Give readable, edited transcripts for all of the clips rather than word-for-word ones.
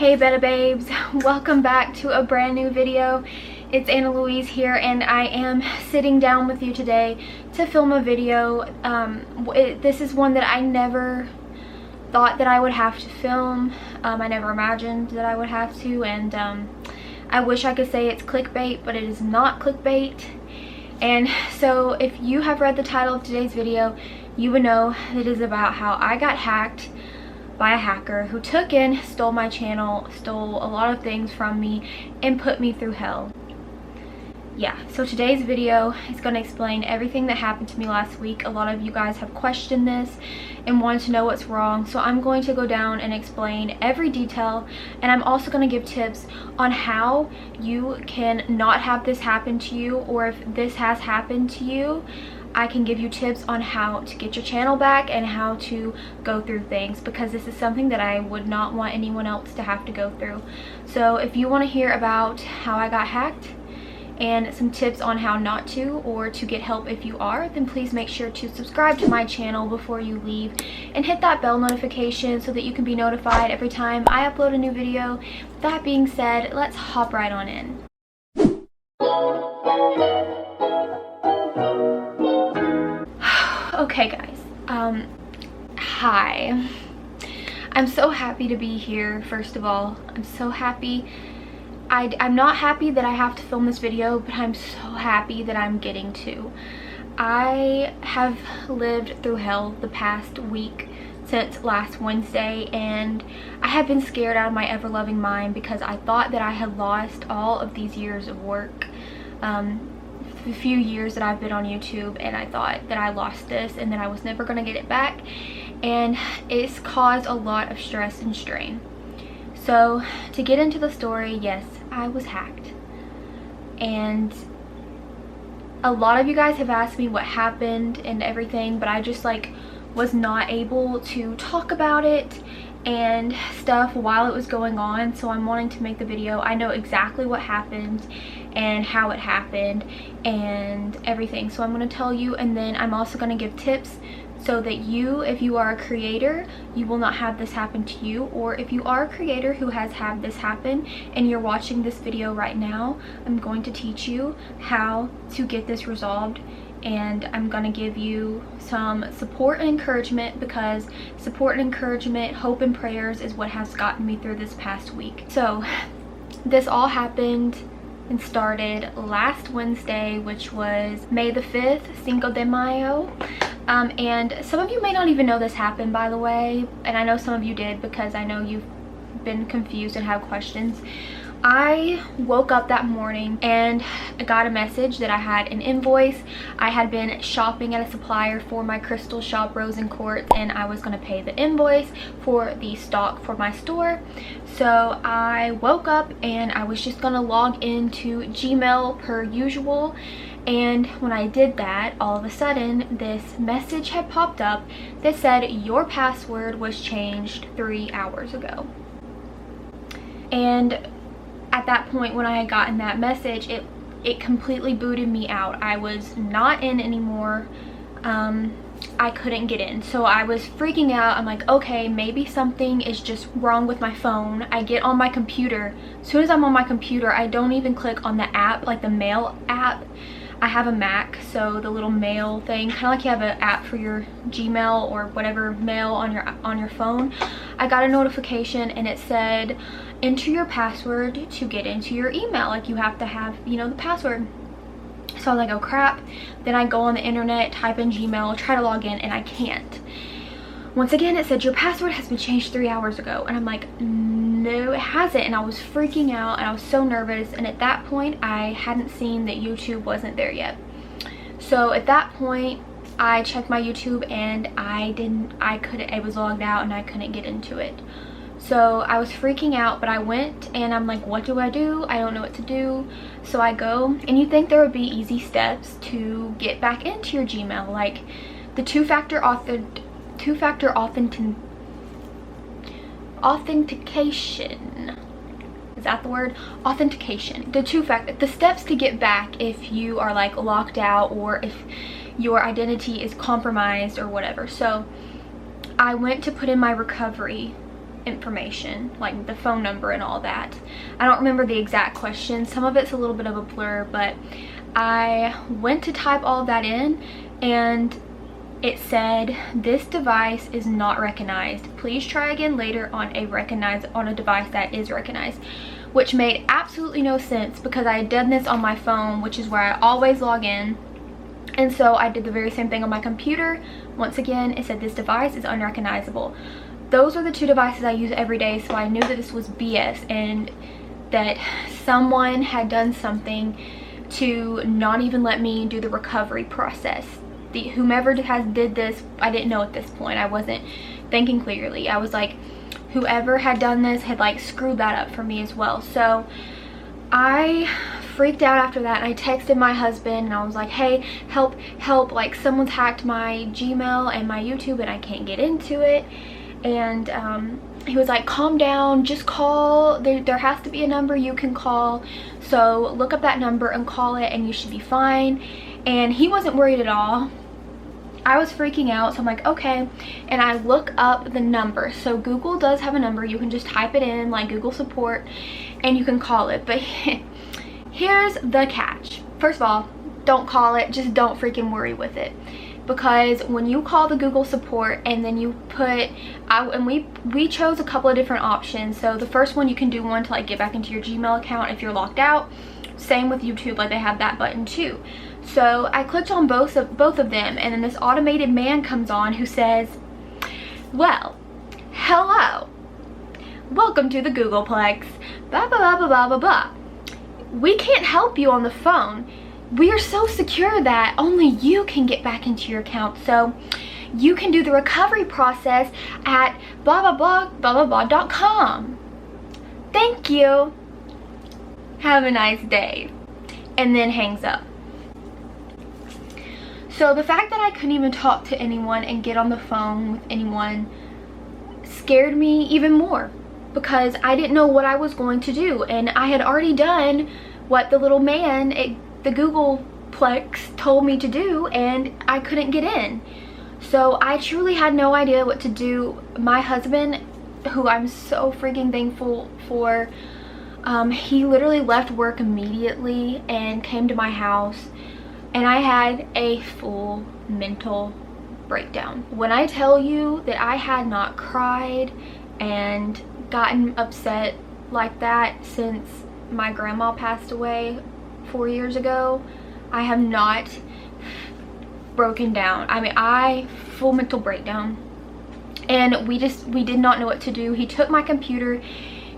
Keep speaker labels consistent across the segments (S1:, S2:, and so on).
S1: Hey Betta Babes, welcome back to a brand new video. It's AnnaLouise here, and I am sitting down with you today to film a video. This is one that I never thought that I would have to film. I never imagined that I would have to, and I wish I could say it's clickbait, but it is not clickbait. And so if you have read the title of today's video, you would know it is about how I got hacked by a hacker who took in, stole my channel, stole a lot of things from me, and put me through hell. Yeah, so today's video is going to explain everything that happened to me last week. A lot of you guys have questioned this and wanted to know what's wrong, so I'm going to go down and explain every detail, and I'm also going to give tips on how you can not have this happen to you, or if this has happened to you, I can give you tips on how to get your channel back and how to go through things, because this is something that I would not want anyone else to have to go through. So if you want to hear about how I got hacked and some tips on how not to, or to get help if you are, then please make sure to subscribe to my channel before you leave and hit that bell notification so that you can be notified every time I upload a new video. With that being said, let's hop right on in. Okay guys, hi. I'm so happy to be here. First of all, I'm so happy. I'm not happy that I have to film this video, but I'm so happy that I'm getting to. I have lived through hell the past week since last Wednesday, and I have been scared out of my ever-loving mind because I thought that I had lost all of these years of work. The few years that I've been on YouTube, and I thought that I lost this and that I was never going to get it back, and it's caused a lot of stress and strain. So to get into the story, yes, I was hacked, and a lot of you guys have asked me what happened and everything, but I just was not able to talk about it and stuff while it was going on, so I'm wanting to make the video. I know exactly what happened and how it happened and everything, so I'm going to tell you, and then I'm also going to give tips so that you, if you are a creator, you will not have this happen to you, or if you are a creator who has had this happen and you're watching this video right now, I'm going to teach you how to get this resolved. And I'm gonna give you some support and encouragement, because support and encouragement, hope and prayers is what has gotten me through this past week. So this all happened and started last Wednesday, which was May the 5th, Cinco de Mayo. And some of you may not even know this happened, by the way, and I know some of you did, because I know you've been confused and have questions. I woke up that morning and I got a message that I had an invoice. I had been shopping at a supplier for my crystal shop, Rose and Quartz, and I was going to pay the invoice for the stock for my store. So I woke up and I was just going to log into Gmail per usual. And when I did that, all of a sudden this message had popped up that said your password was changed 3 hours ago. And at that point, when I had gotten that message, it completely booted me out. I was not in anymore. I couldn't get in, so I was freaking out. I'm like, okay, maybe something is just wrong with my phone. I get on my computer. As soon as I'm on my computer, I don't even click on the app, like the mail app. I have a Mac, so the little mail thing, kind of like you have an app for your Gmail or whatever mail on your phone. I got a notification and it said, enter your password to get into your email. Like, you have to have, you know, the password. So I was like, oh crap. Then I go on the internet, type in Gmail, try to log in, and I can't. Once again, it said your password has been changed 3 hours ago, and I'm like, no, it hasn't. And I was freaking out and I was so nervous, and at that point I hadn't seen that YouTube wasn't there yet. So at that point I checked my YouTube and it was logged out and I couldn't get into it. So I was freaking out, but I went and I'm like, what do? I don't know what to do. So I go, and you think there would be easy steps to get back into your Gmail, like the two-factor authentication. Is that the word? Authentication. The steps to get back if you are like locked out, or if your identity is compromised or whatever. So I went to put in my recovery information, like the phone number and all that. I don't remember the exact question. Some of it's a little bit of a blur, but I went to type all of that in and it said, "This device is not recognized. Please try again later on a device that is recognized," which made absolutely no sense because I had done this on my phone, which is where I always log in. And so I did the very same thing on my computer. Once again, it said, "This device is unrecognizable." Those are the two devices I use every day, so I knew that this was BS and that someone had done something to not even let me do the recovery process. Whomever did this, I didn't know at this point. I wasn't thinking clearly. I was like, whoever had done this had like screwed that up for me as well. So I freaked out after that, and I texted my husband and I was like, "Hey, help, like someone's hacked my Gmail and my YouTube and I can't get into it." And he was like, "Calm down, just call. There has to be a number you can call, so look up that number and call it and you should be fine." And he wasn't worried at all. I was freaking out, so I'm like, okay. And I look up the number. So Google does have a number. You can just type it in, like Google support, and you can call it. But here's the catch. First of all, don't call it. Just don't freaking worry with it. Because when you call the Google support and then you put, and we chose a couple of different options. So the first one, you can do one to like get back into your Gmail account if you're locked out. Same with YouTube, like they have that button too. So I clicked on both of them, and then this automated man comes on who says, "Well, hello, welcome to the Googleplex, blah blah blah blah blah blah blah. We can't help you on the phone. We are so secure that only you can get back into your account, so you can do the recovery process at blah blah blah blah blah blah.com. Thank you. Have a nice day." And then hangs up. So the fact that I couldn't even talk to anyone and get on the phone with anyone scared me even more, because I didn't know what I was going to do, and I had already done what the little man at the Googleplex told me to do, and I couldn't get in. So I truly had no idea what to do. My husband, who I'm so freaking thankful for, he literally left work immediately and came to my house, and I had a full mental breakdown. When I tell you that I had not cried and gotten upset like that since my grandma passed away 4 years ago, I have not broken down. I mean, full mental breakdown. And we did not know what to do. He took my computer.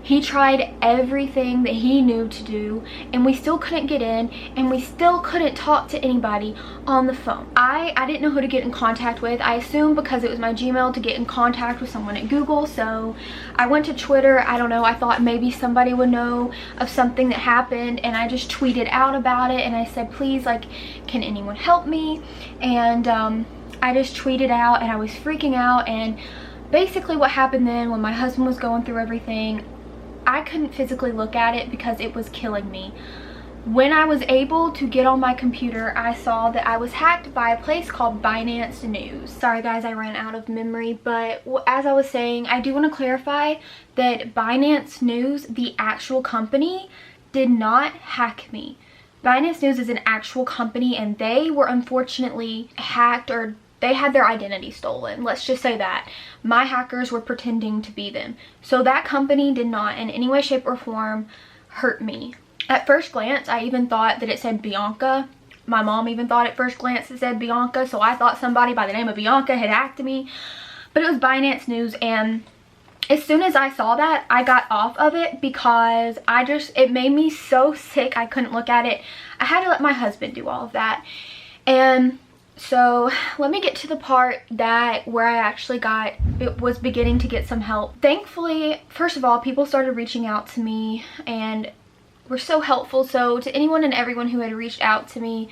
S1: He tried everything that he knew to do, and we still couldn't get in, and we still couldn't talk to anybody on the phone. I didn't know who to get in contact with. I assumed because it was my Gmail to get in contact with someone at Google, so I went to Twitter. I don't know, I thought maybe somebody would know of something that happened, and I just tweeted out about it, and I said, "Please, like, can anyone help me?" And I just tweeted out, and I was freaking out. And basically what happened then, when my husband was going through everything, I couldn't physically look at it because it was killing me. When I was able to get on my computer, I saw that I was hacked by a place called Binance News. Sorry guys, I ran out of memory, but as I was saying, I do want to clarify that Binance News, the actual company, did not hack me. Binance News is an actual company, and they were unfortunately hacked, or they had their identity stolen. Let's just say that. My hackers were pretending to be them. So that company did not in any way, shape, or form hurt me. At first glance, I even thought that it said Bianca. My mom even thought at first glance it said Bianca, so I thought somebody by the name of Bianca had hacked me. But it was Binance News, and as soon as I saw that, I got off of it because it made me so sick I couldn't look at it. I had to let my husband do all of that. And so let me get to the part where I actually was beginning to get some help. Thankfully, first of all, people started reaching out to me and were so helpful. So to anyone and everyone who had reached out to me,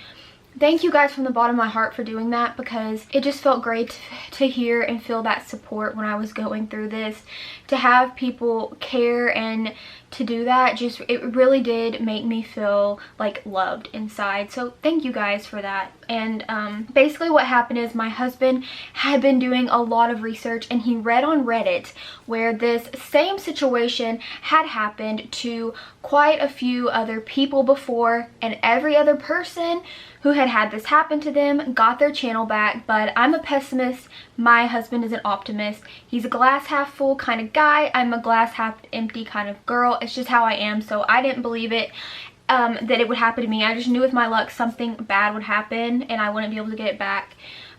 S1: thank you guys from the bottom of my heart for doing that, because it just felt great to hear and feel that support when I was going through this, to have people care and to do that, just it really did make me feel like loved inside. So thank you guys for that. And basically what happened is my husband had been doing a lot of research, and he read on Reddit where this same situation had happened to quite a few other people before, and every other person who had had this happen to them got their channel back. But I'm a pessimist, my husband is an optimist. He's a glass half full kind of guy, I'm a glass half empty kind of girl. It's just how I am. So I didn't believe it that it would happen to me. I just knew with my luck something bad would happen and I wouldn't be able to get it back.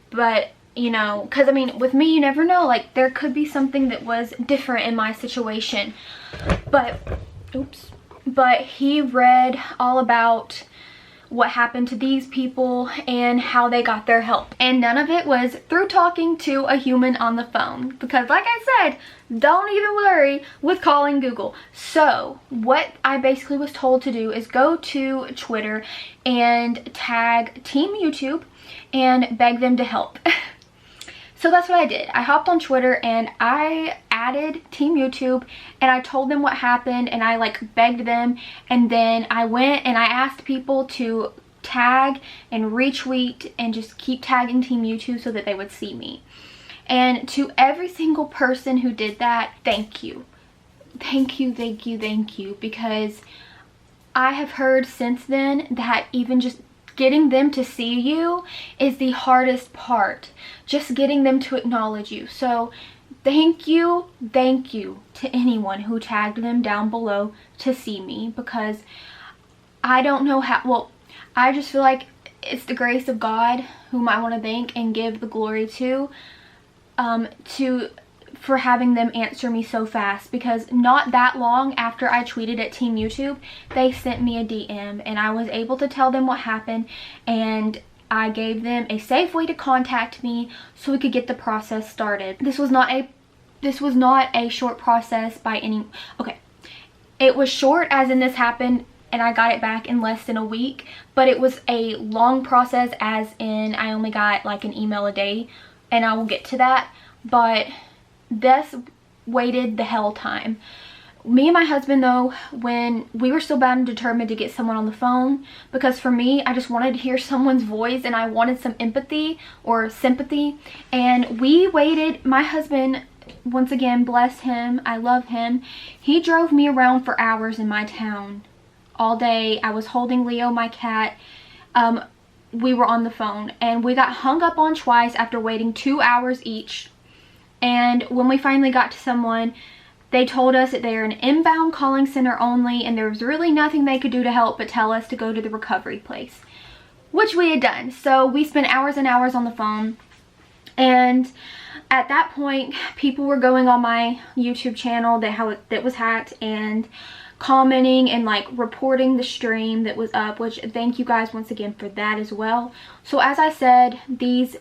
S1: But you know, because I mean, with me, you never know, like there could be something that was different in my situation. But oops, but he read all about what happened to these people and how they got their help, and none of it was through talking to a human on the phone, because like I said, don't even worry with calling Google. So what I basically was told to do is go to Twitter and tag Team YouTube and beg them to help. So that's what I did. I hopped on Twitter and I added Team YouTube and I told them what happened, and I like begged them, and then I went and I asked people to tag and retweet and just keep tagging Team YouTube so that they would see me. And to every single person who did that, thank you. Thank you, thank you, thank you, because I have heard since then that even just getting them to see you is the hardest part. Just getting them to acknowledge you. So thank you to anyone who tagged them down below to see me, because I don't know how, well, I just feel like it's the grace of God whom I want to thank and give the glory to for having them answer me so fast, because not that long after I tweeted at Team YouTube, they sent me a DM and I was able to tell them what happened, and I gave them a safe way to contact me so we could get the process started. This was not a short process by any, okay, it was short as in this happened and I got it back in less than a week, but it was a long process as in I only got like an email a day, and I will get to that. But this waited the hell time. Me and my husband though, when we were still bound and determined to get someone on the phone, because for me, I just wanted to hear someone's voice and I wanted some empathy or sympathy, and we waited. My husband, once again, bless him, I love him, he drove me around for hours in my town all day. I was holding Leo, my cat. We were on the phone and we got hung up on twice after waiting 2 hours each. And when we finally got to someone, they told us that they're an inbound calling center only and there was really nothing they could do to help but tell us to go to the recovery place, which we had done. So we spent hours and hours on the phone, and at that point people were going on my YouTube channel that was hacked and commenting and like reporting the stream that was up, which thank you guys once again for that as well. So as I said, these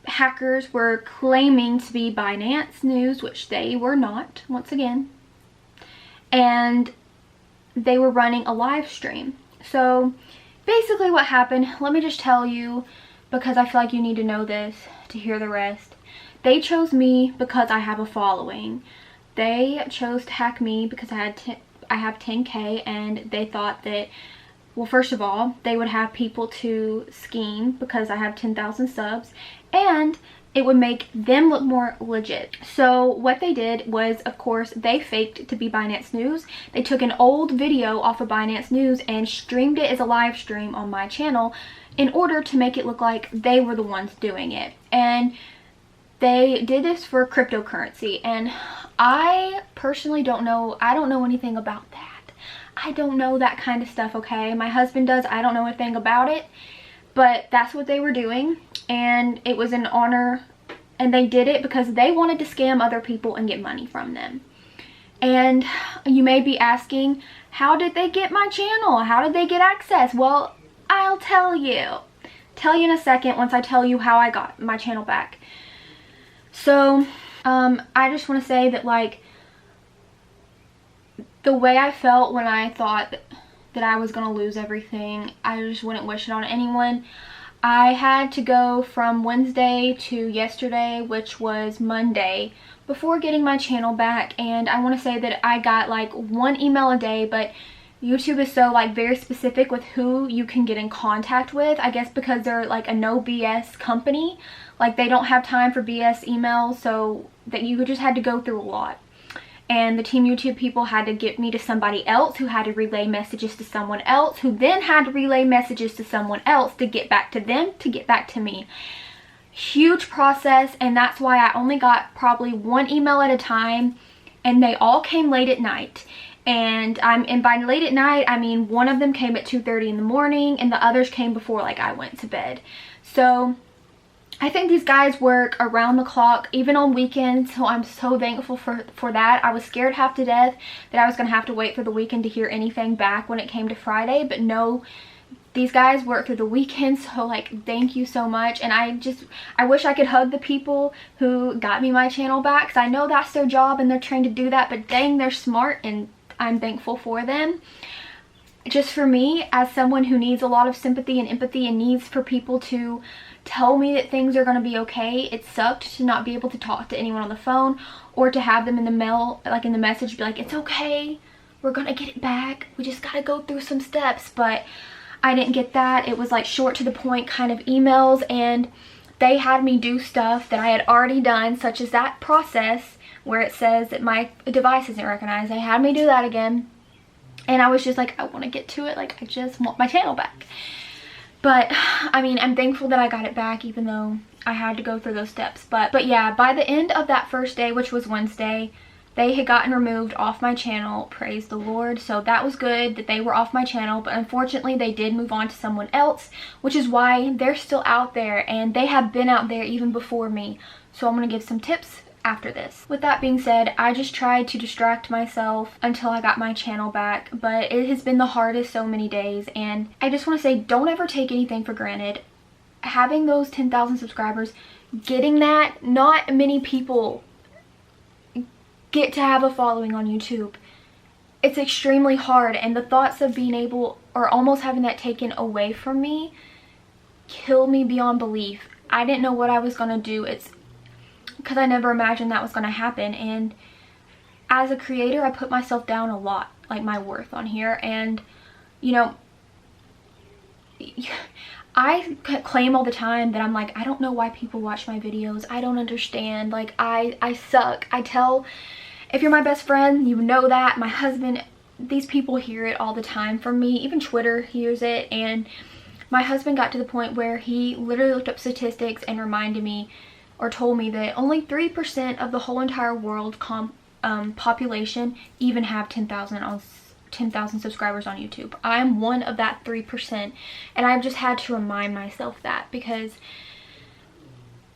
S1: hackers were claiming to be Binance News, which they were not, once again, and they were running a live stream. So basically what happened, let me just tell you, because I feel like you need to know this to hear the rest. They chose me because I have a following. They chose to hack me because I have 10K, and they thought that, well, first of all, they would have people to scheme because I have 10,000 subs, and it would make them look more legit. So what they did was, of course, they faked to be Binance News. They took an old video off of Binance News and streamed it as a live stream on my channel in order to make it look like they were the ones doing it. And they did this for cryptocurrency, and I personally don't know. I don't know anything about that. I don't know that kind of stuff, okay? My husband does. I don't know anything about it, but that's what they were doing, and it was an honor, and they did it because they wanted to scam other people and get money from them. And you may be asking, how did they get my channel? How did they get access? Well, I'll tell you in a second once I tell you how I got my channel back. So I just want to say that, like, the way I felt when I thought that I was going to lose everything, I just wouldn't wish it on anyone. I had to go from Wednesday to yesterday, which was Monday, before getting my channel back, and I want to say that I got like 1 email a day, but YouTube is so like very specific with who you can get in contact with. I guess because they're like a no BS company, like they don't have time for BS emails, so that you just had to go through a lot. And the Team YouTube people had to get me to somebody else who had to relay messages to someone else, who then had to relay messages to someone else to get back to them, to get back to me. Huge process, and that's why I only got probably 1 email at a time, and they all came late at night. And by late at night, I mean one of them came at 2:30 in the morning, and the others came before like I went to bed. So I think these guys work around the clock, even on weekends, so I'm so thankful for that. I was scared half to death that I was going to have to wait for the weekend to hear anything back when it came to Friday, but no, these guys work through the weekend, so like thank you so much. And I wish I could hug the people who got me my channel back, because I know that's their job and they're trained to do that, but dang, they're smart, and I'm thankful for them. Just for me, as someone who needs a lot of sympathy and empathy and needs for people to tell me that things are going to be okay, it sucked to not be able to talk to anyone on the phone, or to have them in the mail, like in the message, be like, it's okay, we're going to get it back, we just got to go through some steps. But I didn't get that. It was like short to the point kind of emails, and they had me do stuff that I had already done, such as that process where it says that my device isn't recognized. They had me do that again, and I was just like, I want to get to it, like I just want my channel back. But I mean, I'm thankful that I got it back, even though I had to go through those steps. But yeah, by the end of that first day, which was Wednesday, they had gotten removed off my channel, praise the Lord. So that was good that they were off my channel, but unfortunately they did move on to someone else, which is why they're still out there, and they have been out there even before me. So I'm going to give some tips after this. With that being said, I just tried to distract myself until I got my channel back, but it has been the hardest so many days, and I just want to say, don't ever take anything for granted. Having those 10,000 subscribers, getting that, not many people get to have a following on YouTube. It's extremely hard, and the thoughts of being able, or almost having that taken away from me, kill me beyond belief. I didn't know what I was gonna do. It's because I never imagined that was gonna happen, and as a creator, I put myself down a lot, like my worth on here, and you know, I claim all the time that I'm like, I don't know why people watch my videos. I don't understand. Like, I suck. I tell, if you're my best friend, you know that. My husband, these people hear it all the time from me. Even Twitter hears it. And my husband got to the point where he literally looked up statistics and reminded me, or told me, that only 3% of the whole entire world population even have 10,000 subscribers on YouTube. I'm one of that 3%, and I've just had to remind myself that, because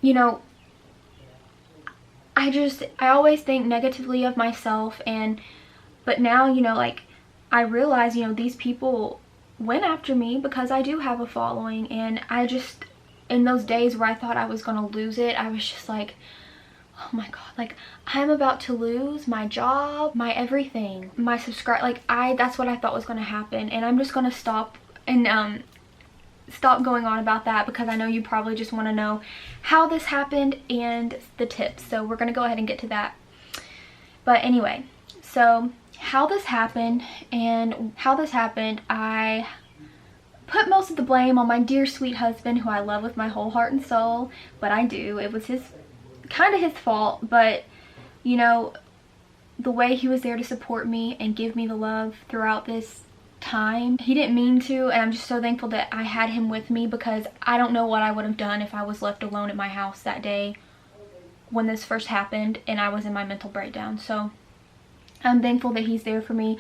S1: you know, I always think negatively of myself, but now, you know, like I realize, you know, these people went after me because I do have a following, and I just, in those days where I thought I was gonna lose it, I was just like, oh my god, like I'm about to lose my job, my everything, my subscribe, like that's what I thought was gonna happen. And I'm just gonna stop and stop going on about that, because I know you probably just want to know how this happened and the tips, so we're gonna go ahead and get to that. But anyway, so how this happened, I put most of the blame on my dear sweet husband, who I love with my whole heart and soul, but I do. It was kind of his fault, but you know, the way he was there to support me and give me the love throughout this time, he didn't mean to, and I'm just so thankful that I had him with me, because I don't know what I would have done if I was left alone at my house that day when this first happened and I was in my mental breakdown. So I'm thankful that he's there for me,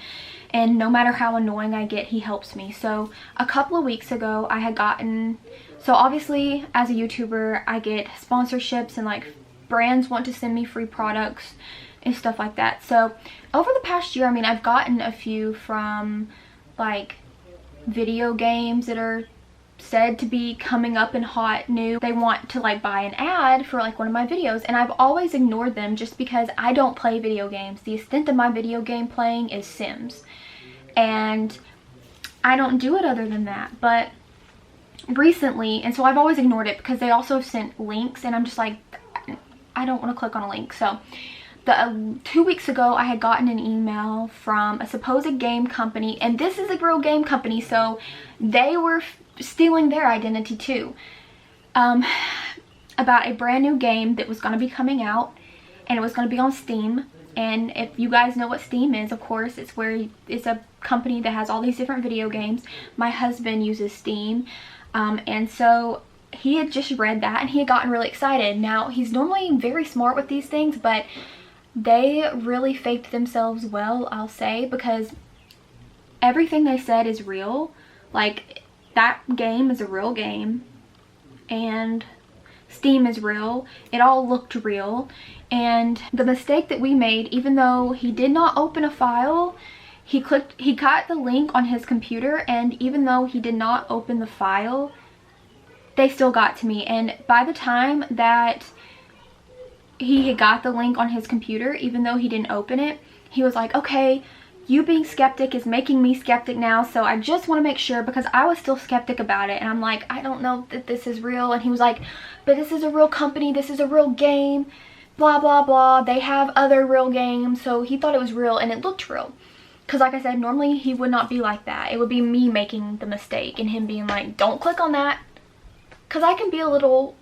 S1: and no matter how annoying I get, he helps me. So a couple of weeks ago, I had gotten, so obviously as a YouTuber, I get sponsorships, and like brands want to send me free products and stuff like that. So over the past year, I mean, I've gotten a few from like video games that are said to be coming up and hot new. They want to like buy an ad for like one of my videos, and I've always ignored them just because I don't play video games. The extent of my video game playing is Sims, and I don't do it other than that. But recently, and so I've always ignored it because they also sent links, and I'm just like, I don't want to click on a link. So 2 weeks ago, I had gotten an email from a supposed game company, and this is a real game company, so they were stealing their identity too, about a brand new game that was going to be coming out, and it was going to be on Steam. And if you guys know what Steam is, of course, it's a company that has all these different video games. My husband uses Steam, and so he had just read that and he had gotten really excited. Now, he's normally very smart with these things, but they really faked themselves well, I'll say, because everything they said is real. Like, that game is a real game, and Steam is real. It all looked real. And the mistake that we made, even though he did not open a file, he got the link on his computer, and even though he did not open the file, they still got to me. And by the time that he had got the link on his computer, even though he didn't open it, he was like, okay, you being skeptic is making me skeptic now, so I just want to make sure, because I was still skeptic about it, and I'm like, I don't know that this is real. And he was like, but this is a real company, this is a real game, blah blah blah, they have other real games. So he thought it was real, and it looked real, because like I said, normally he would not be like that. It would be me making the mistake and him being like, don't click on that, because I can be a little,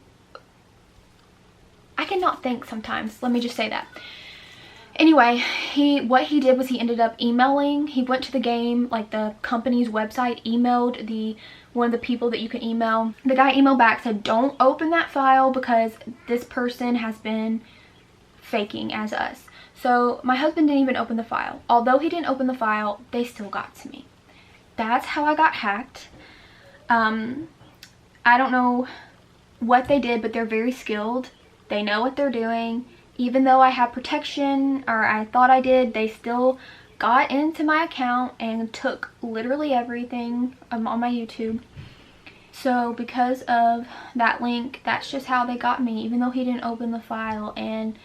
S1: I cannot think sometimes, let me just say that. Anyway, what he did was he ended up emailing. He went to the game, like the company's website, emailed one of the people that you can email. The guy emailed back, said, don't open that file because this person has been faking as us. So my husband didn't even open the file. Although he didn't open the file, they still got to me. That's how I got hacked. I don't know what they did, but they're very skilled. They know what they're doing. Even though I have protection, or I thought I did, they still got into my account and took literally everything on my YouTube. So because of that link, that's just how they got me, even though he didn't open the file. And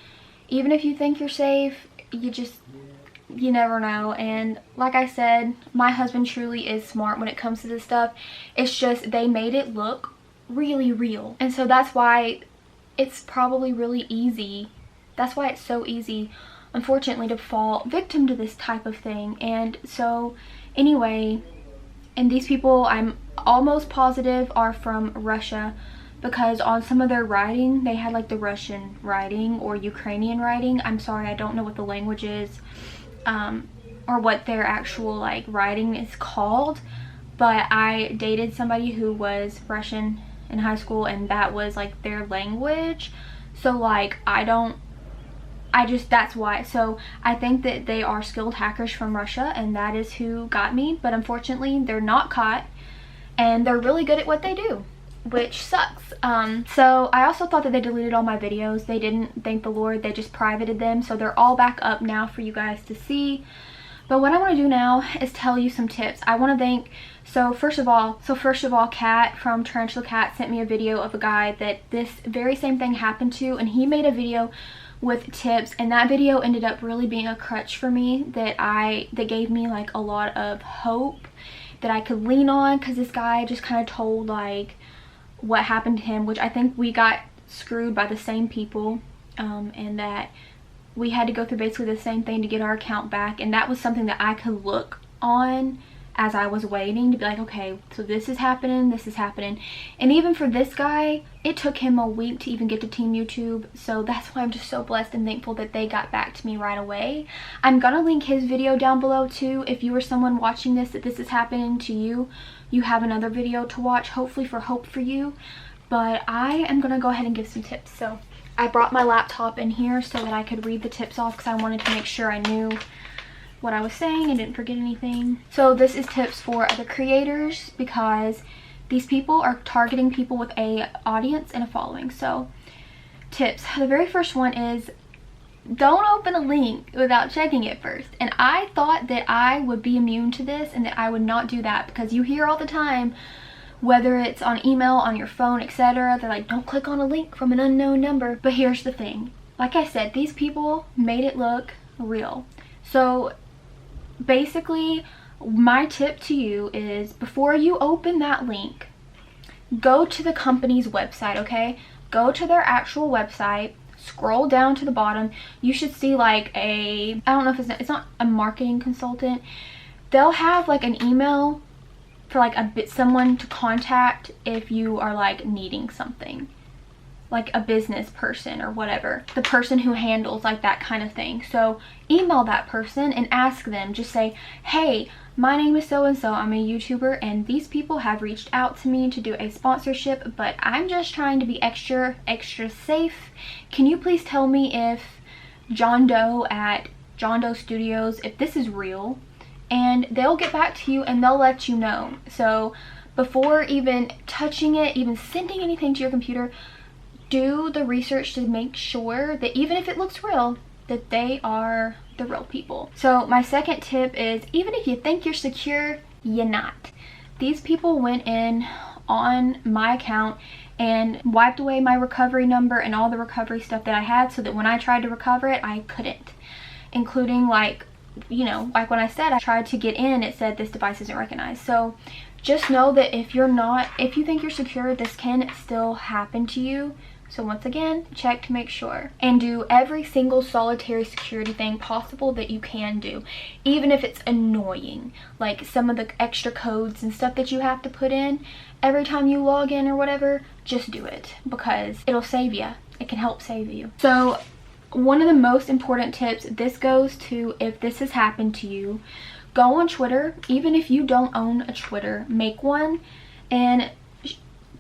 S1: even if you think you're safe, you never know. And like I said, my husband truly is smart when it comes to this stuff. It's just they made it look really real. And so that's why it's probably really easy. That's why it's so easy, unfortunately, to fall victim to this type of thing. And so anyway, and these people, I'm almost positive, are from Russia, because on some of their writing, they had like the Russian writing or Ukrainian writing. I'm sorry, I don't know what the language is, or what their actual like writing is called, but I dated somebody who was Russian in high school, and that was like their language. So like, that's why. So I think that they are skilled hackers from Russia, and that is who got me. But unfortunately, they're not caught, and they're really good at what they do, which sucks. So I also thought that they deleted all my videos. They didn't, thank the Lord. They just privated them, so they're all back up now for you guys to see. But what I want to do now is tell you some tips. I want to thank, first of all, Kat from Tarantula Cat sent me a video of a guy that this very same thing happened to, and he made a video with tips, and that video ended up really being a crutch for me that gave me like a lot of hope that I could lean on, because this guy just kind of told like what happened to him, which I think we got screwed by the same people, and that we had to go through basically the same thing to get our account back. And that was something that I could look on as I was waiting to be like, okay, so this is happening, this is happening. And even for this guy, it took him a week to even get to Team YouTube. So that's why I'm just so blessed and thankful that they got back to me right away. I'm gonna link his video down below too. If you are someone watching this that this is happening to you, you have another video to watch, hopefully for hope for you. But I am gonna go ahead and give some tips. So I brought my laptop in here so that I could read the tips off, because I wanted to make sure I knew what I was saying and didn't forget anything. So this is tips for other creators, because these people are targeting people with a audience and a following. So tips, the very first one is don't open a link without checking it first. And I thought that I would be immune to this and that I would not do that, because you hear all the time, whether it's on email, on your phone, etc., they're like, don't click on a link from an unknown number. But here's the thing, like I said, these people made it look real. So basically, my tip to you is, before you open that link, go to the company's website, okay? Go to their actual website, scroll down to the bottom. You should see like I don't know if it's not a marketing consultant. They'll have like an email for like someone to contact if you are like needing something, like a business person or whatever, the person who handles like that kind of thing. So email that person and ask them, just say, hey, my name is so and so, I'm a YouTuber, and these people have reached out to me to do a sponsorship, but I'm just trying to be extra safe. Can you please tell me if John Doe at John Doe Studios, if this is real? And they'll get back to you and they'll let you know. So before even touching it, even sending anything to your computer, do the research to make sure that even if it looks real, that they are the real people. So my second tip is, even if you think you're secure, you're not. These people went in on my account and wiped away my recovery number and all the recovery stuff that I had, so that when I tried to recover it, I couldn't. Including like, you know, like when I said I tried to get in, it said this device isn't recognized. So just know that if you think you're secure, this can still happen to you. So once again, check to make sure, and do every single solitary security thing possible that you can do, even if it's annoying, like some of the extra codes and stuff that you have to put in every time you log in or whatever. Just do it, because it'll save you. It can help save you. So one of the most important tips, this goes to if this has happened to you, go on Twitter. Even if you don't own a Twitter, make one and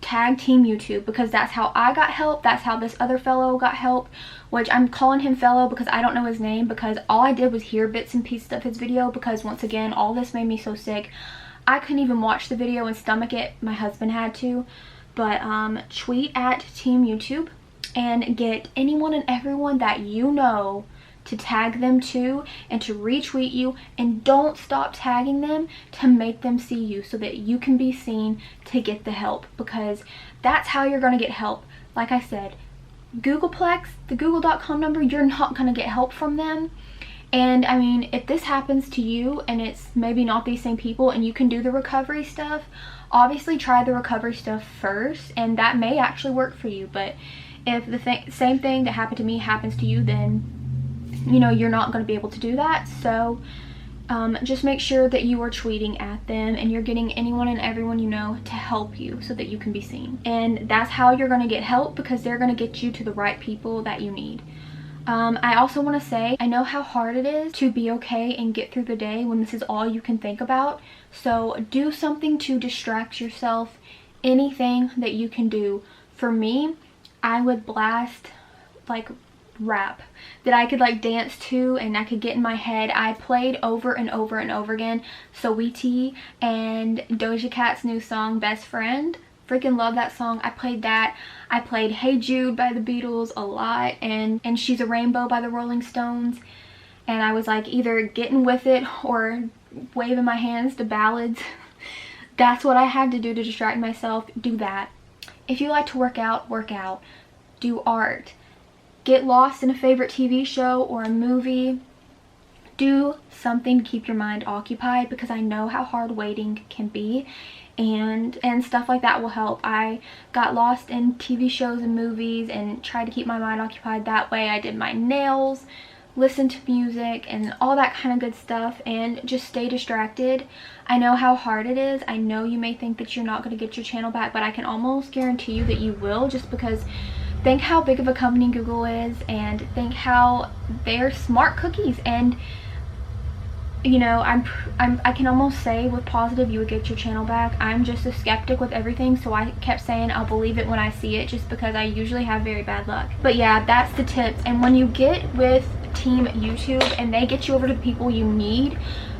S1: tag Team YouTube, because that's how I got help. That's how this other fellow got help, which I'm calling him fellow because I don't know his name, because all I did was hear bits and pieces of his video, because once again, all this made me so sick. I couldn't even watch the video and stomach it. My husband had to. But tweet at Team YouTube and get anyone and everyone that you know to tag them too, and to retweet you, and don't stop tagging them to make them see you, so that you can be seen to get the help, because that's how you're going to get help. Like I said, Googleplex, the google.com number, you're not going to get help from them. And I mean, if this happens to you and it's maybe not these same people and you can do the recovery stuff, obviously try the recovery stuff first, and that may actually work for you. But if the same thing that happened to me happens to you, then you know you're not going to be able to do that. So just make sure that you are tweeting at them and you're getting anyone and everyone you know to help you, so that you can be seen. And that's how you're going to get help, because they're going to get you to the right people that you need. I also want to say, I know how hard it is to be okay and get through the day when this is all you can think about. So do something to distract yourself, anything that you can do. For me, I would blast like rap that I could like dance to and I could get in my head. I played over and over and over again Saweetie and Doja Cat's new song Best Friend. Freaking love that song. I played that. I played Hey Jude by the Beatles a lot, and She's a Rainbow by the Rolling Stones. And I was like either getting with it or waving my hands to ballads. That's what I had to do to distract myself. Do that. If you like to work out, work out. Do art. Get lost in a favorite TV show or a movie. Do something to keep your mind occupied, because I know how hard waiting can be, and stuff like that will help. I got lost in TV shows and movies and tried to keep my mind occupied that way. I did my nails, listened to music and all that kind of good stuff, and just stay distracted. I know how hard it is. I know you may think that you're not going to get your channel back, but I can almost guarantee you that you will, just because think how big of a company Google is, and think how they're smart cookies. And you know, I can almost say with positive you would get your channel back. I'm just a skeptic with everything, so I kept saying I'll believe it when I see it, just because I usually have very bad luck. But yeah, that's the tips. And when you get with Team YouTube and they get you over to the people you need,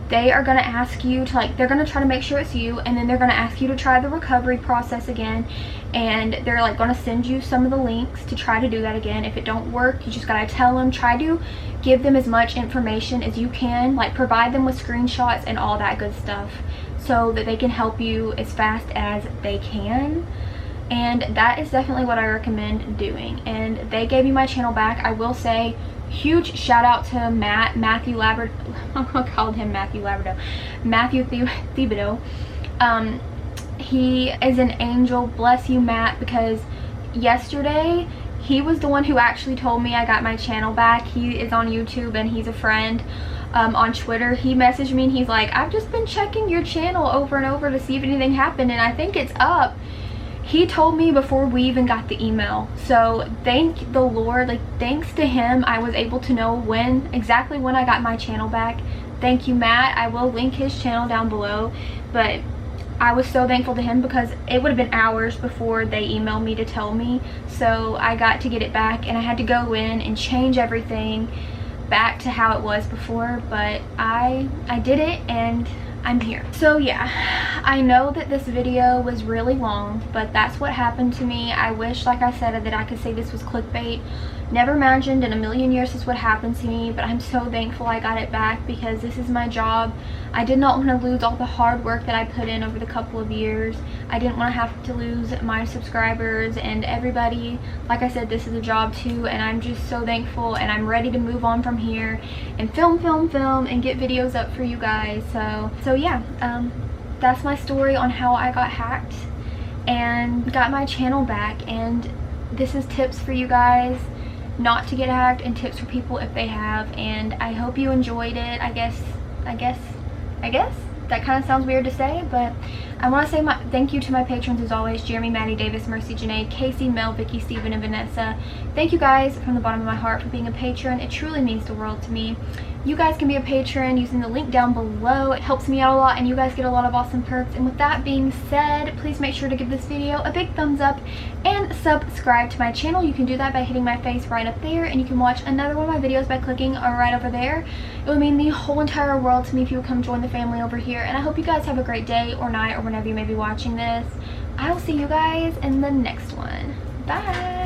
S1: they are going to ask you to, like, they're going to try to make sure it's you, and then they're going to ask you to try the recovery process again, and they're like going to send you some of the links to try to do that again. If it don't work, you just got to tell them, try to give them as much information as you can, like provide them with screenshots and all that good stuff, so that they can help you as fast as they can. And that is definitely what I recommend doing. And they gave me my channel back. I will say, huge shout out to Matthew Labrador. I called him Matthew Labrador. Matthew Thibodeau. He is an angel. Bless you, Matt, because yesterday He was the one who actually told me I got my channel back. He is on YouTube and he's a friend on Twitter. He messaged me and he's like, I've just been checking your channel over and over to see if anything happened and I think it's up. He told me before we even got the email. So thank the Lord, like thanks to him I was able to know exactly when I got my channel back. Thank you, Matt. I will link his channel down below, but I was so thankful to him because it would have been hours before they emailed me to tell me. So I got to get it back and I had to go in and change everything back to how it was before, but I did it and I'm here. So yeah, I know that this video was really long, but that's what happened to me. I wish, like I said, that I could say this was clickbait. Never imagined in a million years this would happen to me, but I'm so thankful I got it back because this is my job. I did not want to lose all the hard work that I put in over the couple of years. I didn't want to have to lose my subscribers and everybody. Like I said, this is a job too, and I'm just so thankful and I'm ready to move on from here and film and get videos up for you guys. So yeah, that's my story on how I got hacked and got my channel back, and this is tips for you guys not to get hacked and tips for people if they have, and I hope you enjoyed it. I guess that kind of sounds weird to say, but I want to say thank you to my patrons as always: Jeremy, Maddie, Davis, Mercy, Janae, Casey, Mel, Vicky, Steven, and Vanessa. Thank you guys from the bottom of my heart for being a patron. It truly means the world to me. You guys can be a patron using the link down below. It helps me out a lot and you guys get a lot of awesome perks. And with that being said, please make sure to give this video a big thumbs up and subscribe to my channel. You can do that by hitting my face right up there, and you can watch another one of my videos by clicking right over there. It would mean the whole entire world to me if you would come join the family over here. And I hope you guys have a great day or night or whenever you may be watching this. I will see you guys in the next one. Bye!